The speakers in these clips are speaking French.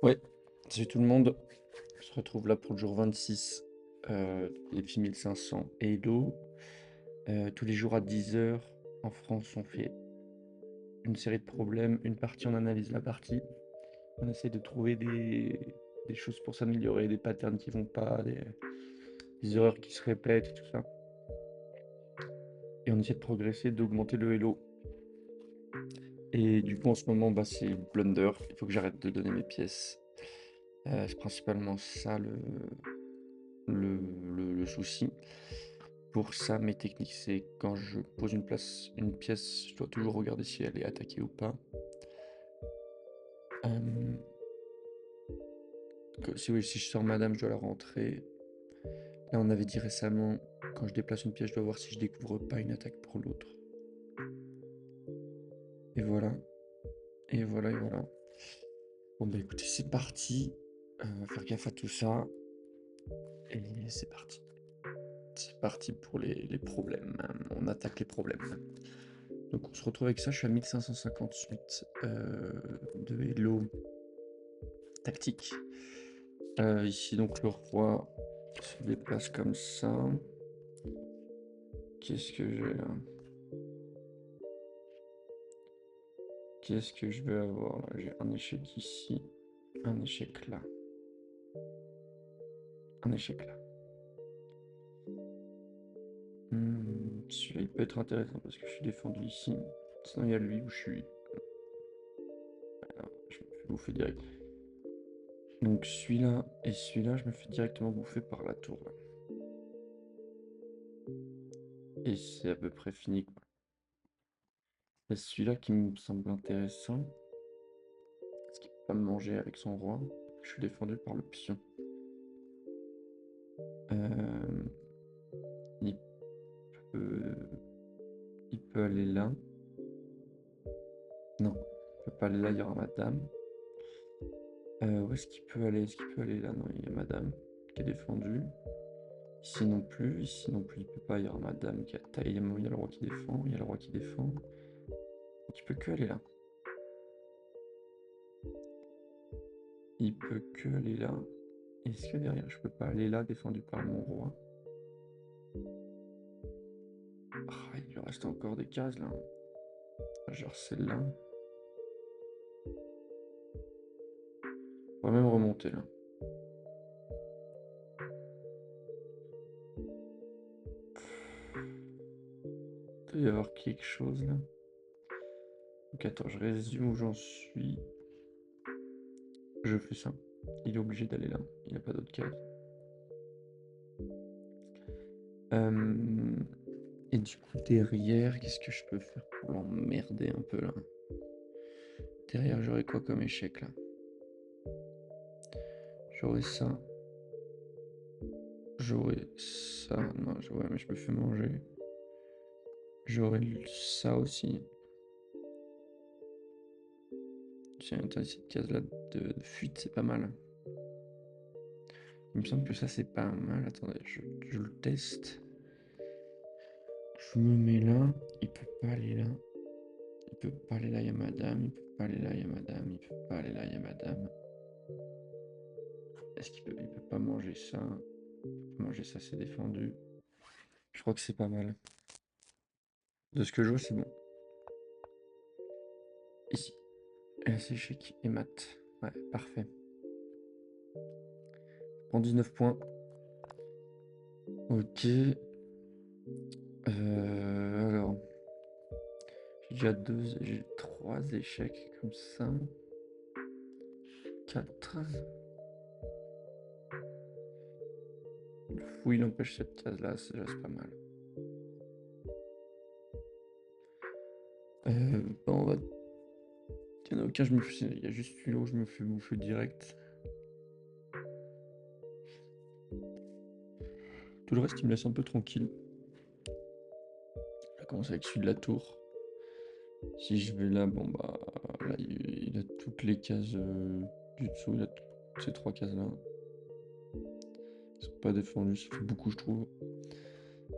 Ouais, salut tout le monde. On se retrouve là pour le jour 26, défi 1500 Halo. Tous les jours à 10 h en France, on fait une série de problèmes. Une partie, on analyse la partie. On essaie de trouver des choses pour s'améliorer, des patterns qui vont pas, des erreurs qui se répètent et tout ça. Et on essaie de progresser, d'augmenter le Halo. Et du coup, en ce moment, bah, c'est Blunder. Il faut que j'arrête de donner mes pièces. C'est principalement ça le souci. Pour ça, mes techniques, c'est quand je pose une pièce, je dois toujours regarder si elle est attaquée ou pas. Euh, si je sors madame, je dois la rentrer. Là, on avait dit récemment, quand je déplace une pièce, je dois voir si je découvre pas une attaque pour l'autre. Et voilà. Et voilà, et voilà. Bon, bah écoutez, c'est parti. On va faire gaffe à tout ça. Et c'est parti. C'est parti pour les problèmes. On attaque les problèmes. Donc on se retrouve avec ça, je suis à 1558 de Hello tactique. Ici donc le roi se déplace comme ça. Qu'est-ce que j'ai là? Qu'est-ce que je vais avoir là? J'ai un échec ici, un échec là, un échec là. Celui-là il peut être intéressant parce que je suis défendu ici. Sinon il y a lui où je suis. Alors, je me fais bouffer direct. Donc celui-là et celui-là, je me fais directement bouffer par la tour là. Et c'est à peu près fini quoi. Il y a celui-là qui me semble intéressant. Est-ce qu'il peut pas me manger avec son roi? Je suis défendu par le pion. Euh, il peut... il peut aller là. Non, il peut pas aller là, il y aura madame. Où est-ce qu'il peut aller? Est-ce qu'il peut aller là? Non, il y a madame qui est défendue. Ici non plus, il peut pas, il y aura madame qui attaque. Il y a le roi qui défend, il y a le roi qui défend. Donc il peut que aller là. Il peut que aller là. Est-ce que derrière, je peux pas aller là, défendu par mon roi? Ah, il lui reste encore des cases là. Genre celle-là. On va même remonter là. Il doit y avoir quelque chose là. Donc attends, je résume où j'en suis. Je fais ça. Il est obligé d'aller là. Il n'y a pas d'autre case. Et du coup, derrière, qu'est-ce que je peux faire pour l'emmerder un peu là? Derrière, j'aurais quoi comme échec là? J'aurais ça. J'aurais ça. Non, ouais, mais je me fais manger. J'aurais ça aussi. Tiens, cette case-là de fuite, c'est pas mal. Il me semble que ça, c'est pas mal. Attendez, je le teste. Je me mets là. Il peut pas aller là. Il peut pas aller là, il y a madame. Il peut pas aller là, il y a madame. Il peut pas aller là, il y a madame. Est-ce qu'il peut... Il peut pas manger ça. Il peut manger ça, c'est défendu. Je crois que c'est pas mal. De ce que je vois, c'est bon. Ici. Et là, c'est échec et mat. Ouais, parfait. Prends 19 points. Ok. Alors. J'ai déjà j'ai 3 échecs comme ça. 4. Le fou, il empêche cette case-là, c'est déjà pas mal. Bon, on va... Il n'y en a aucun, il y a juste celui-là où je me fais bouffer direct. Tout le reste, il me laisse un peu tranquille. On va commencer avec celui de la tour. Si je vais là, bon bah... Là, il a toutes les cases du dessous, il a ces 3 cases-là. Ils sont pas défendus, ça fait beaucoup, je trouve.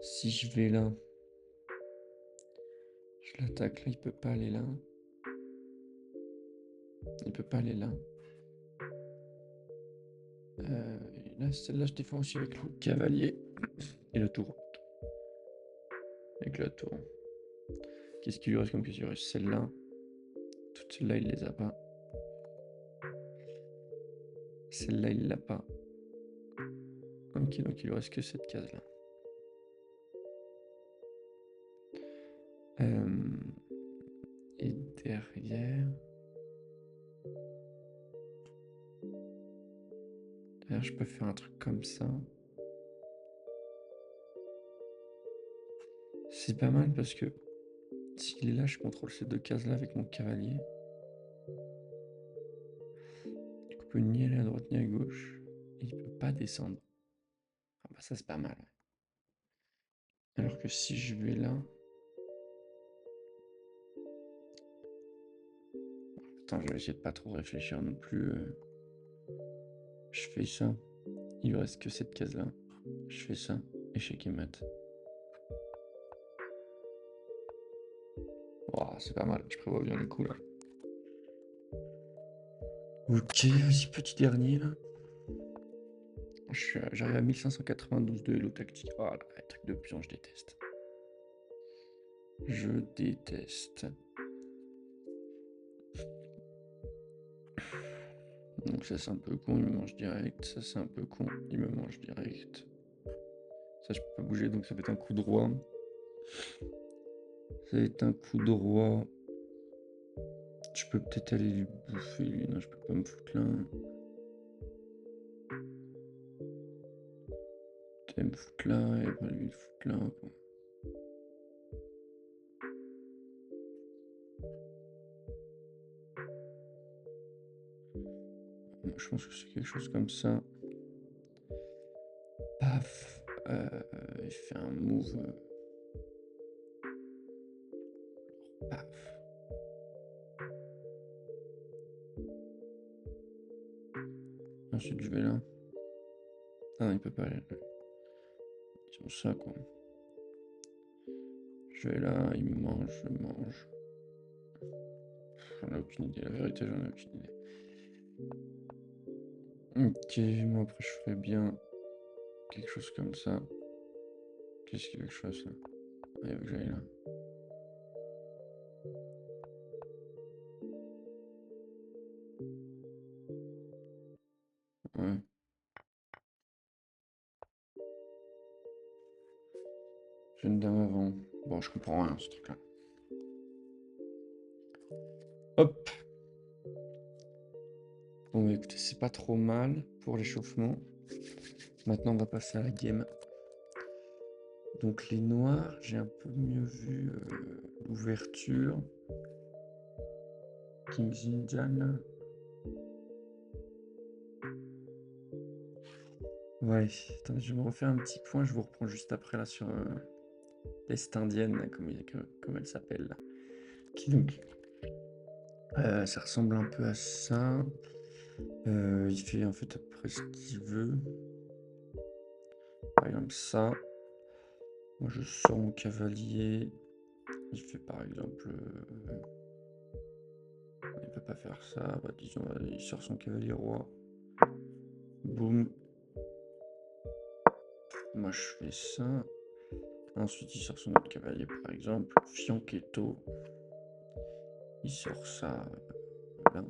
Si je vais là... Je l'attaque là, il peut pas aller là. Il peut pas aller là. Et là, celle-là, je défends aussi avec le cavalier et la tour. Avec la tour. Qu'est-ce qu'il lui reste comme question? Il reste celle-là. Toutes celles-là, il les a pas. Celle-là, il l'a pas. Ok, donc il lui reste que cette case-là. Et derrière... Derrière, je peux faire un truc comme ça. C'est pas mal parce que s'il est là, je contrôle ces deux cases-là avec mon cavalier. Il peut ni aller à droite ni à gauche. Et il peut pas descendre. Ah bah ça, c'est pas mal. Alors que si je vais là... Attends, je vais essayer de pas trop réfléchir non plus. Je fais ça. Il lui reste que cette case-là. Je fais ça. Échec et mat. Wow, c'est pas mal. Je prévois bien le coup là. Ok, vas-y, petit dernier là. J'arrive à 1592 de Hello Tactique. Oh là, les trucs de pion, je déteste. Je déteste. Donc ça c'est un peu con, il me mange direct. Ça c'est un peu con, il me mange direct. Ça je peux pas bouger, donc ça va être un coup de roi. Ça va être un coup de roi. Je peux peut-être aller lui bouffer lui. Non, je peux pas me foutre là. Peut-être me foutre là et pas lui foutre là quoi. Je pense que c'est quelque chose comme ça. Paf. Il fait un move. Paf. Ensuite je vais là. Ah non, il peut pas aller là. C'est pour ça quoi. Je vais là, il me mange, je mange. J'en ai aucune idée, la vérité, j'en ai aucune idée. Ok, moi après je ferais bien quelque chose comme ça. Qu'est-ce qu'il veut que je fasse là? Ah, il veut que j'aille là. Ouais. J'ai une dame avant. Bon, je comprends rien ce truc-là. Hop. Bon, bah écoutez, c'est pas trop mal pour l'échauffement. Maintenant, on va passer à la game. Donc les noirs, j'ai un peu mieux vu l'ouverture. King's Indian. Ouais, attendez, je vais me refaire un petit point, je vous reprends juste après là sur l'Est indienne, là, comme elle s'appelle là. Qui donc ça ressemble un peu à ça. Il fait en fait à peu près ce qu'il veut. Par exemple ça. Moi je sors mon cavalier. Il fait par exemple... il peut pas faire ça. Bah, disons, il sort son cavalier roi. Boum. Moi je fais ça. Ensuite il sort son autre cavalier par exemple. Fianchetto. Il sort ça là.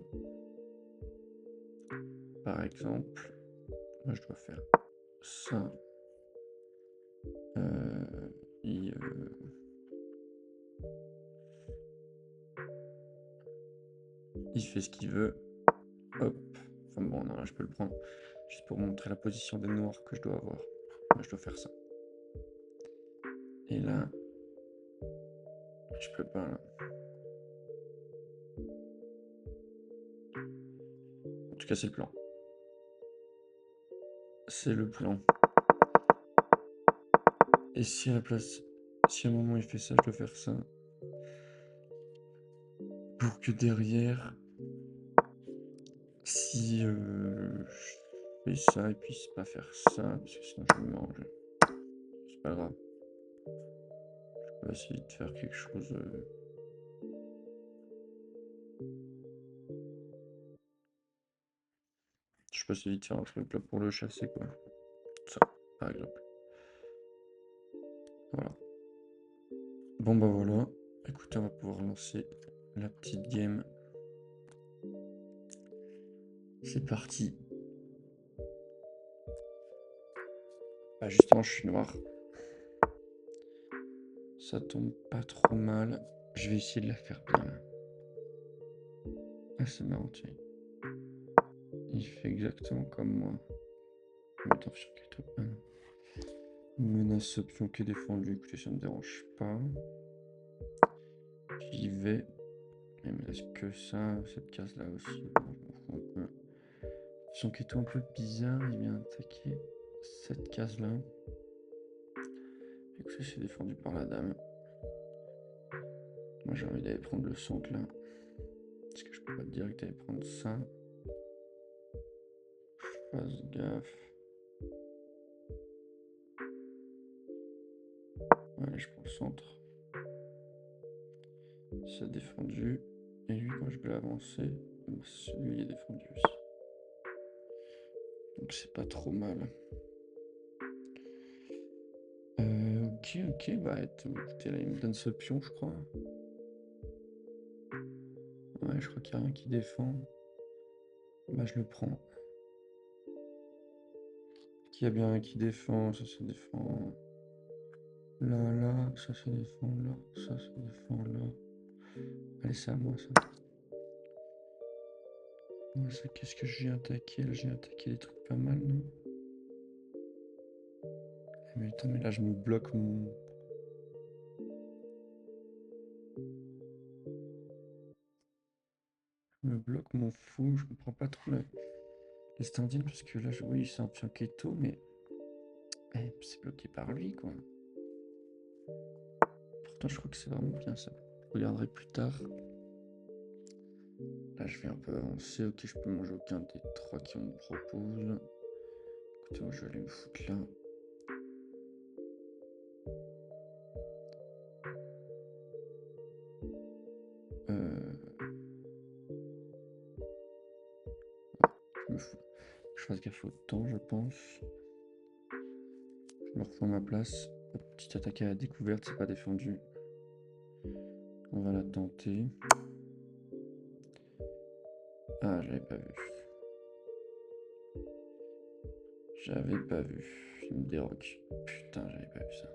Par exemple. Moi je dois faire ça. Il fait ce qu'il veut. Hop. Enfin bon, non, là, je peux le prendre. Juste pour montrer la position des noirs que je dois avoir. Moi, je dois faire ça. Et là, je peux pas, là. En tout cas, c'est le plan. C'est le plan. Et si à la place, si à un moment il fait ça, je dois faire ça. Pour que derrière, si je fais ça, il puisse pas faire ça, parce que sinon je me mange. C'est pas grave. Je vais essayer de faire quelque chose. Je passais vite faire un truc là pour le chasser, quoi. Ça, par exemple. Voilà. Bon, bah voilà. Écoutez, on va pouvoir lancer la petite game. C'est parti. Ah, justement, je suis noir. Ça tombe pas trop mal. Je vais essayer de la faire bien. Ah, c'est marrant, tiens. Il fait exactement comme moi. Attends, sur Keto. Menace option qui est défendue. Écoutez, ça me dérange pas. J'y vais. Mais menace que ça. Cette case là aussi. Bon, je m'en fous un peu. Son Keto un peu bizarre. Il vient attaquer cette case là. Écoutez, c'est défendu par la dame. Moi j'ai envie d'aller prendre le centre là. Est-ce que je peux pas direct aller prendre ça? Je fasse gaffe. Allez, je prends le centre. C'est défendu. Et lui, quand je vais avancer, celui est défendu aussi. Donc c'est pas trop mal. Ok, bah écoutez, là il me donne ce pion, je crois. Ouais, je crois qu'il n'y a rien qui défend. Bah je le prends. Qu'il y a bien un qui défend, ça se défend. Là, ça se défend là, ça se défend là. Allez, c'est à moi ça. Ouais, ça, qu'est-ce que j'ai attaqué? Là, j'ai attaqué des trucs pas mal, non? Mais putain, mais là je me bloque mon. Je me bloque mon fou, je comprends pas trop les standings parce que là, oui, c'est un pion keto, mais c'est bloqué par lui, quoi. Pourtant, je crois que c'est vraiment bien ça. Je regarderai plus tard. Là, je vais un peu avancer. Ok, je peux manger aucun des trois qui me proposent. Écoutez, moi, je vais aller me foutre là. Je me fous. Je fasse gaffe au temps, je pense. Je me refais à ma place. Petite attaque à la découverte, c'est pas défendu. On va la tenter. Ah, j'avais pas vu. J'avais pas vu. Il me déroque. Putain, j'avais pas vu ça.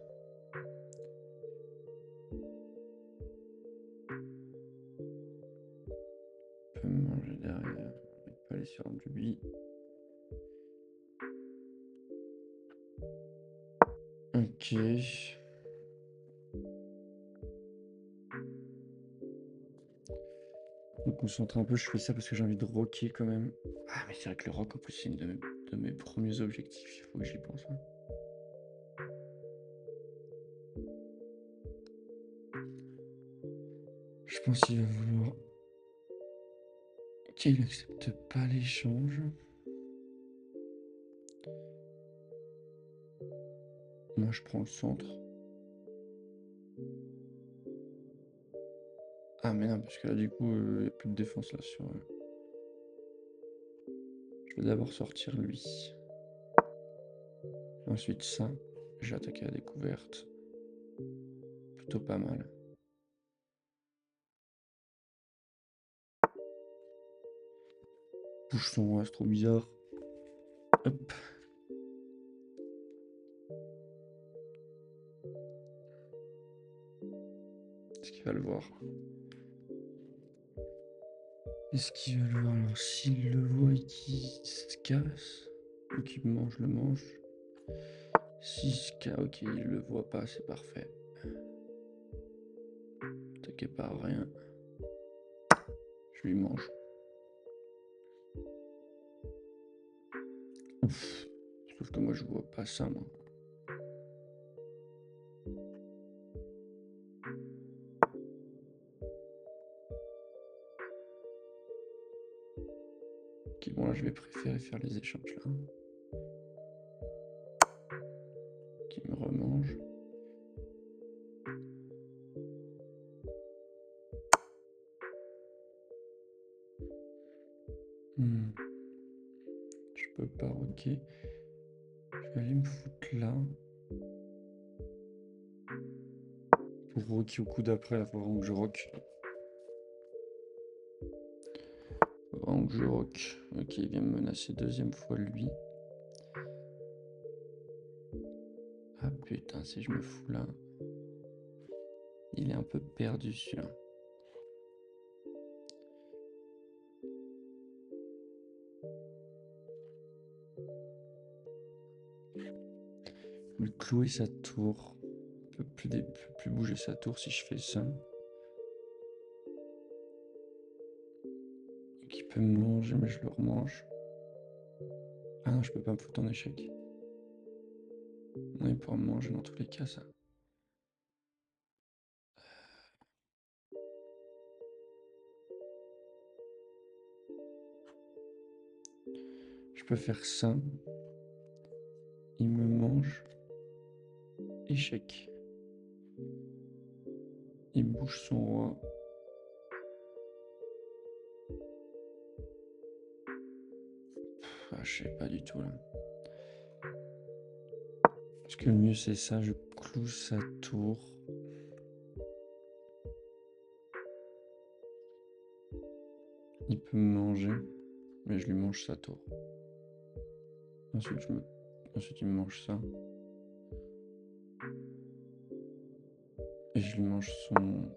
Je peux me manger derrière. Je vais pas aller sur lui. Ok. Je me concentre un peu, je fais ça parce que j'ai envie de rocker quand même. Ah, mais c'est vrai que le rock, en plus, c'est une de mes premiers objectifs. Il faut que j'y pense. Hein. Je pense qu'il va vouloir. Ok, il n'accepte pas l'échange. Moi, je prends le centre. Ah, mais non, parce que là, du coup, il n'y a plus de défense là sur. Je vais d'abord sortir lui. Ensuite, ça. Je vais attaquer à la découverte. Plutôt pas mal. Bouge son, c'est trop bizarre. Hop. Est-ce qu'il va le voir? Est-ce qu'il va le voir? Alors, s'il le voit et qu'il se casse, ou qu'il mange, le mange. S'il se casse, ok, il le voit pas, c'est parfait. T'inquiète pas, rien. Je lui mange. Ouf. Sauf que moi, je vois pas ça, moi. Ok, bon, là, je vais préférer faire les échanges, là. Qui me remange. Je pas rocker. Je vais aller me foutre là. Pour rocker au coup d'après, là, faut vraiment que je rock. Faut vraiment que je rock. Ok, il vient me menacer deuxième fois lui. Ah putain, si je me fous là. Il est un peu perdu celui-là. Lui clouer sa tour. Il peut plus bouger sa tour si je fais ça. Donc il peut me manger, mais je le remange. Ah non, je peux pas me foutre en échec. Non, il pourra me manger dans tous les cas, ça. Je peux faire ça. Il me mange. Échec. Il bouge son roi. Ah, je sais pas du tout là. Parce que le mieux c'est ça, je cloue sa tour. Il peut me manger, mais je lui mange sa tour. Ensuite, Ensuite il me mange ça. Et je lui mange son...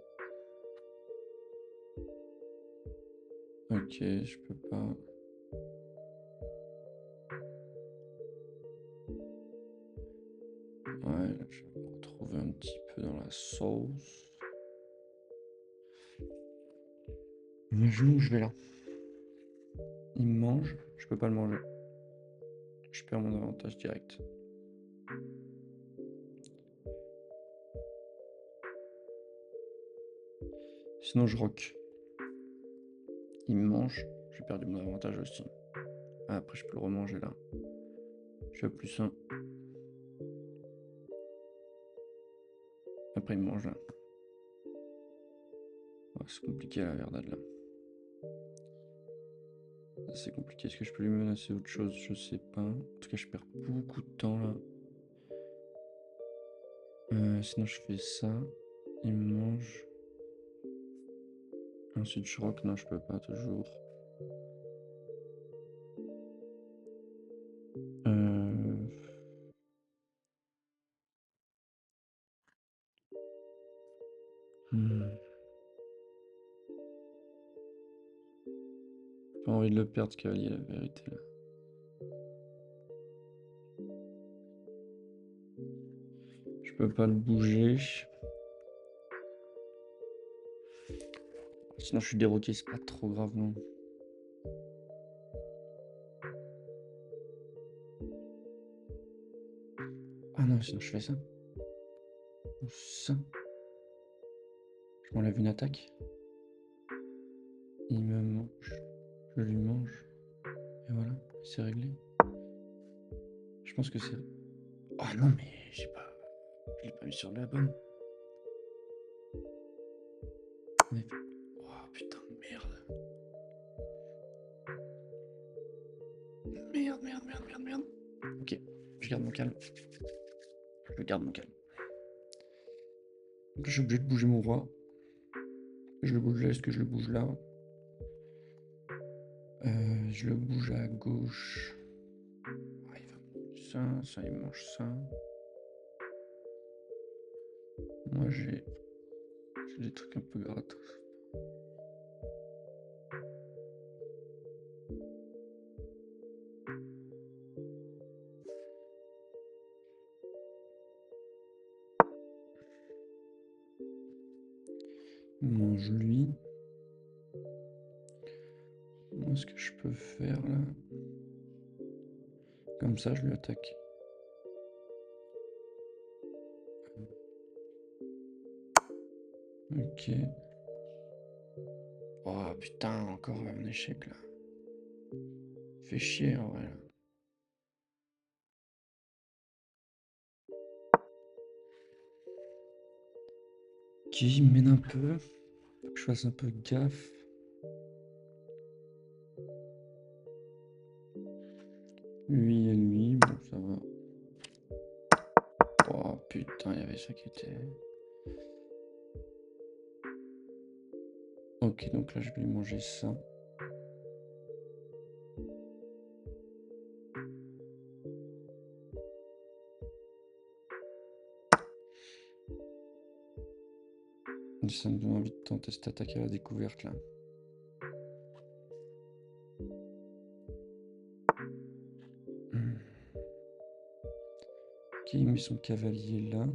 Ok, je peux pas... Ouais, là, je vais me retrouver un petit peu dans la sauce. Imaginons que je vais là. Il me mange, je peux pas le manger. Je perds mon avantage direct. Sinon je rock. Il me mange, j'ai perdu mon avantage aussi. Ah, après je peux le remanger là. Je suis à +1. Après il me mange là. Ouais, c'est compliqué la verdade là. C'est compliqué. Est-ce que je peux lui menacer autre chose? Je sais pas. En tout cas, je perds beaucoup de temps là. Sinon, je fais ça. Il me mange. Ensuite, je rock. Non, je peux pas toujours. Pas envie de le perdre, ce cavalier, la vérité là. Je peux pas le bouger. Sinon, je suis déroqué, c'est pas trop grave, non. Ah non, sinon je fais ça. Ou ça. Je m'enlève une attaque. Il me mange. Je lui mange. Et voilà, c'est réglé. Je pense que c'est... Oh non, mais j'ai pas... Je l'ai pas mis sur la bonne. Oh putain, merde. Merde. Ok, je garde mon calme. Je garde mon calme. Donc je suis obligé de bouger mon roi. Je le bouge là, est-ce que je le bouge là? Je le bouge à gauche. Ah, il va manger ça, il mange ça. Moi j'ai des trucs un peu gratos. Il mange lui. Moi, ce que je peux faire là, comme ça, je lui attaque. Ok. Oh putain, encore un échec là. Fait chier en vrai là. Ok, il me mène un peu. Faut que je fasse un peu gaffe. Lui et lui, bon ça va. Oh putain, il y avait ça qui était... Ok, donc là je vais lui manger ça. Ça me donne envie de tenter cette attaque à la découverte là. Ok, il met son cavalier là.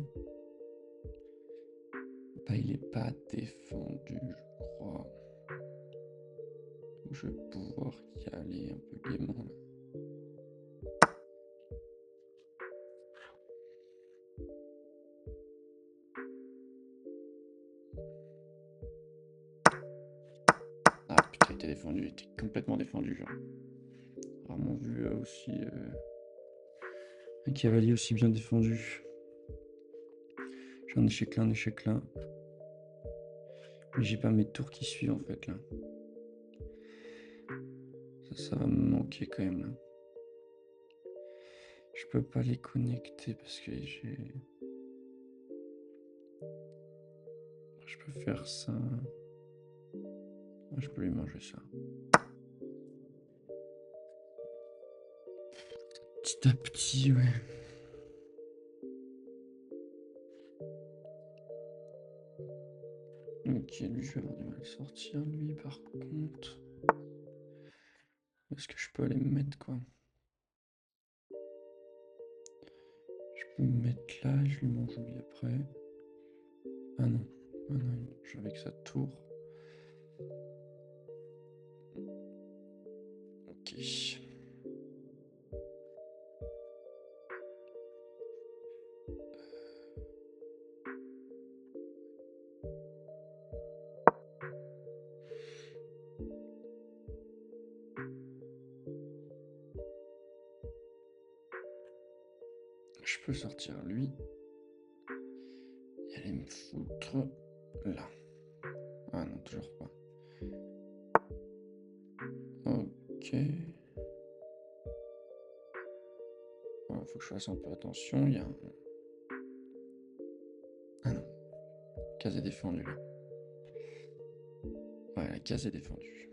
Bah, il est pas défendu, je crois. Donc, je vais pouvoir y aller un peu gaiement là. Ah putain, il était défendu, il était complètement défendu, genre. Rarement vu aussi un cavalier aussi bien défendu. J'ai un échec là, un échec là. Mais j'ai pas mes tours qui suivent en fait là. Ça va me manquer quand même là. Je peux pas les connecter parce que j'ai... Je peux faire ça. Je peux lui manger ça. Petit à petit, ouais. Ok, lui, je vais avoir du mal à sortir. Lui, par contre... Est-ce que je peux aller me mettre, quoi? Je peux me mettre là et je lui mange lui après. Ah non. Ah non, il mange avec sa tour. Ok. Je peux sortir lui. Et aller me foutre là. Ah non, toujours pas. Ok. Voilà, faut que je fasse un peu attention. Il y a un... Ah non. Case est défendue là. Ouais, la case est défendue.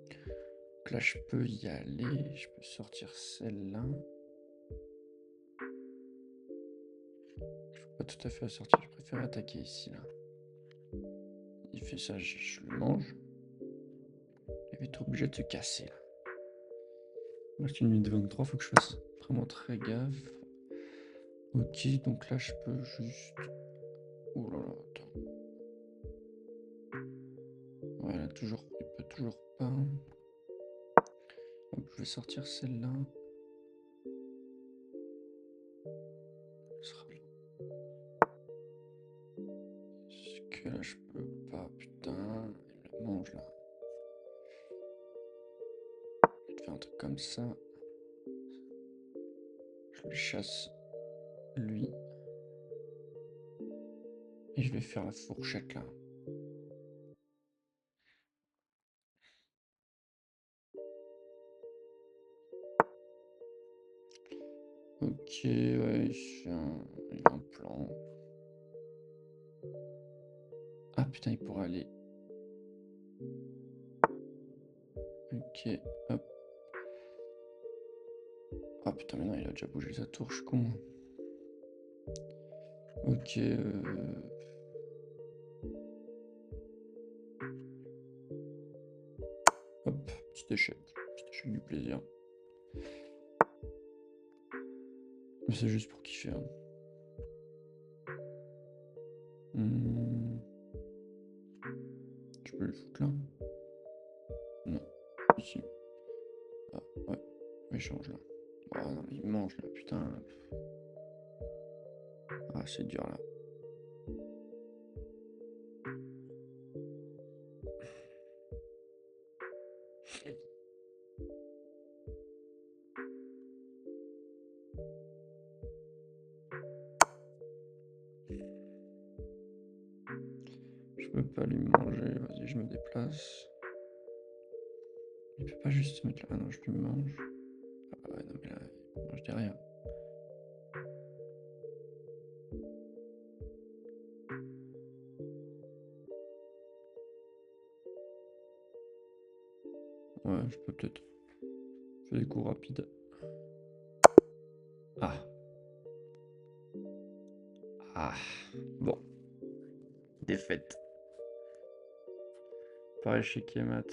Donc là, je peux y aller. Je peux sortir celle-là. Je peux pas tout à fait la sortir. Je préfère attaquer ici là. Il fait ça, je le mange. Il va être obligé de se casser là. Moi, c'est une minute 23, faut que je fasse vraiment très gaffe. Ok, donc là, je peux juste... Oh là là, attends. Voilà, toujours, il peut toujours pas. Donc, je vais sortir celle-là. Elle sera là. Est-ce que là, je peux pas? Putain, il me mange là. Je vais faire un truc comme ça. Je le chasse, lui. Et je vais faire la fourchette là. Ok, ouais, il a un plan. Ah putain, il pourrait aller. Ok, hop. Ah putain, mais non, il a déjà bougé sa tour, je suis con. Ok. Hop, petit échec. Petit échec du plaisir. Mais c'est juste pour kiffer. Hein. Je peux le foutre là? Non. Ici. Ah, ouais. Échange là. Ah non, il mange là, putain. Ah, c'est dur là. Je peux pas lui manger. Vas-y, je me déplace. Il peut pas juste se mettre là. Ah non, je lui mange. Ouais, non, mais là, moi, je dis rien. Ouais, je peux peut-être. Je fais des coups rapides. Ah. Ah. Bon. Défaite. Pareil chez Kemat.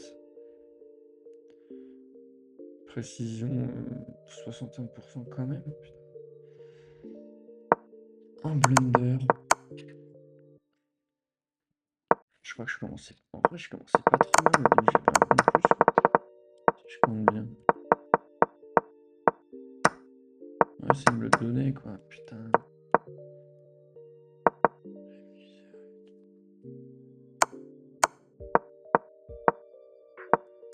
Précision 61% quand même. Putain. Un blunder. Je crois que je commençais. En vrai, je commençais pas trop mal. Au début, j'ai pas un point de plus, quoi. Si je compte bien. Ouais, c'est me le donner, quoi. Putain.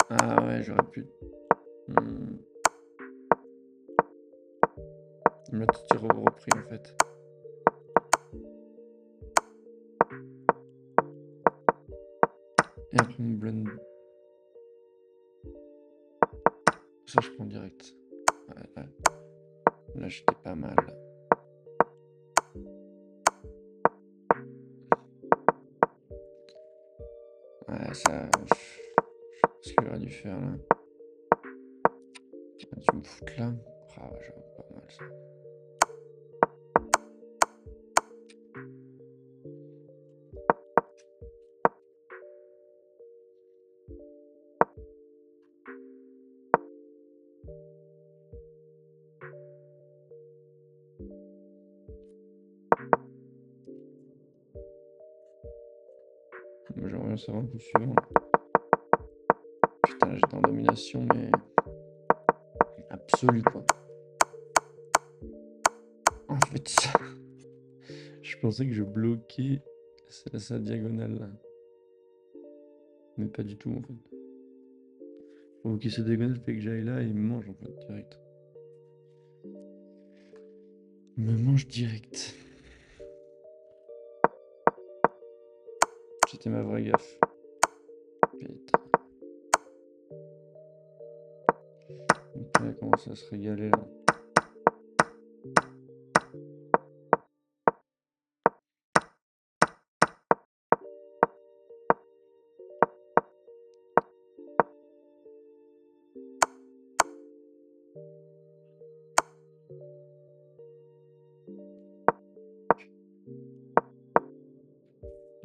Ah ouais, j'aurais pu. Il m'a tout repris en fait. Et après mon blend. Ça, je prends direct. Ouais. Là, j'étais pas mal. Ouais, ça. Ce qu'il aurait dû faire là. Tu me foutre là. Ah ouais, j'avoue, pas mal ça. Moi, j'aimerais bien savoir le coup suivant. Putain, j'étais en domination, mais. Absolue, quoi. En fait, ça. Je pensais que je bloquais sa diagonale là. Mais pas du tout en fait. Ok, sa diagonale fait que j'aille là et il me mange en fait direct. Il me mange direct. C'était ma vraie gaffe. Putain. Donc là, il commence à se régaler là.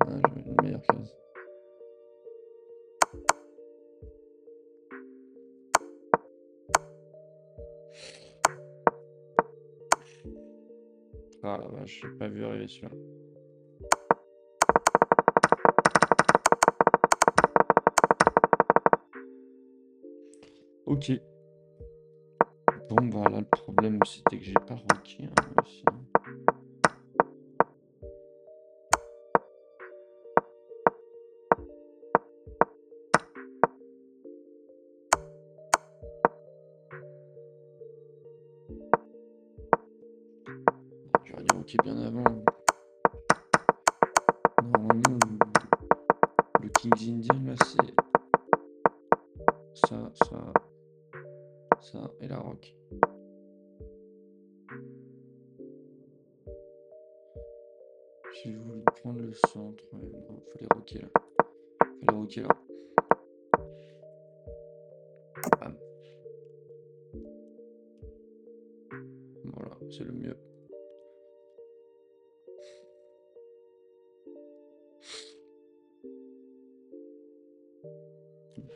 Ah, j'avais une meilleure case. Ah la vache, j'ai pas vu arriver celui-là. Ok. Bon bah là le problème c'était que j'ai pas rocké hein, aussi. J'aurais dû rocker bien avant. Normalement le King's Indian là c'est ça et la rock. J'ai voulu prendre le centre, ouais, non, fallait rocker là. Fallait rocker là. Bam. Voilà, c'est le mieux.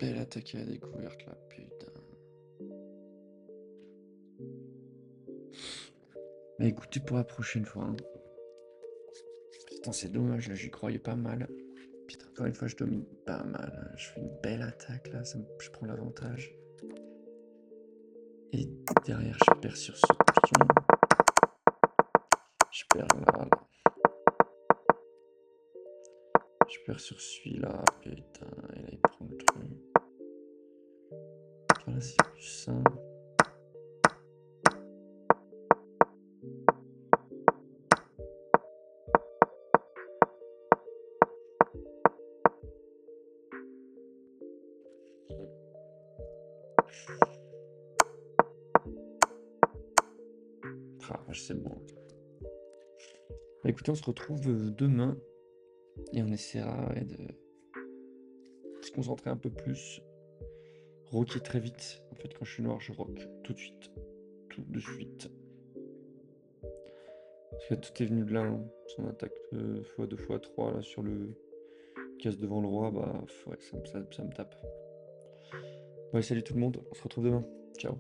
Belle attaque à la découverte là, putain. Mais écoutez pour la prochaine fois. Hein. Putain c'est dommage là, j'y croyais pas mal. Putain encore une fois je domine pas mal. Hein. Je fais une belle attaque là, je prends l'avantage. Et derrière je perds sur ce pion. Je perds là. Je perds sur celui-là, putain, et là il prend le truc. Là c'est plus simple. Ah, c'est bon. Bah, écoutez, on se retrouve demain et on essaiera de se concentrer un peu plus. Rocker très vite. En fait, quand je suis noir, je rock tout de suite. Tout de suite. Parce que tout est venu de là. Hein. Son attaque x2 x3 là sur le casse devant le roi, bah ouais, ça me tape. Ouais, salut tout le monde, on se retrouve demain. Ciao.